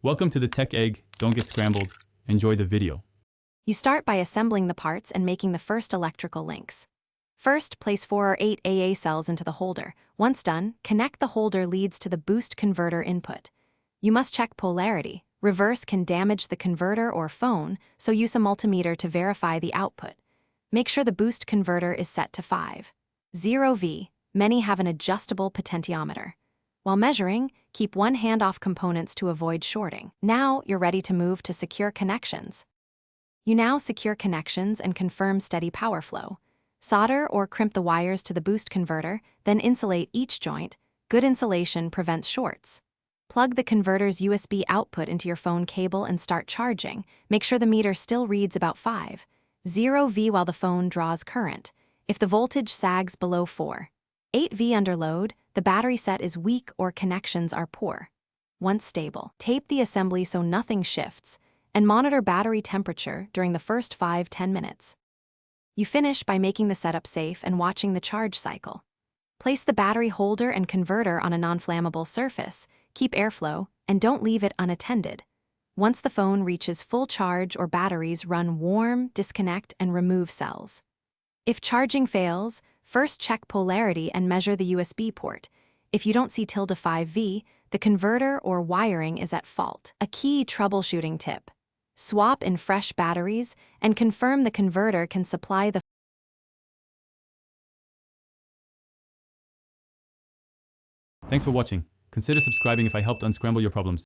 Welcome to the Tech Egg. Don't get scrambled. Enjoy the video. You start by assembling the parts and making the first electrical links. First, place 4 or 8 AA cells into the holder. Once done, connect the holder leads to the boost converter input. You must check polarity. Reverse can damage the converter or phone, so use a multimeter to verify the output. Make sure the boost converter is set to 5.0V. Many have an adjustable potentiometer. While measuring, keep one hand off components to avoid shorting. Now you're ready to move to secure connections. You now secure connections and confirm steady power flow. Solder or crimp the wires to the boost converter, then insulate each joint. Good insulation prevents shorts. Plug the converter's USB output into your phone cable and start charging. Make sure the meter still reads about 5.0V while the phone draws current. If the voltage sags below 4.8V under load, the battery set is weak or connections are poor. Once stable, tape the assembly so nothing shifts, and monitor battery temperature during the first 5–10 minutes. You finish by making the setup safe and watching the charge cycle. Place the battery holder and converter on a non-flammable surface, keep airflow, and don't leave it unattended. Once the phone reaches full charge or batteries run warm, disconnect and remove cells. If charging fails, first check polarity and measure the USB port. If you don't see ~5V, the converter or wiring is at fault. A key troubleshooting tip: swap in fresh batteries and confirm the converter can supply the Thanks for watching. Consider subscribing if I helped unscramble your problems.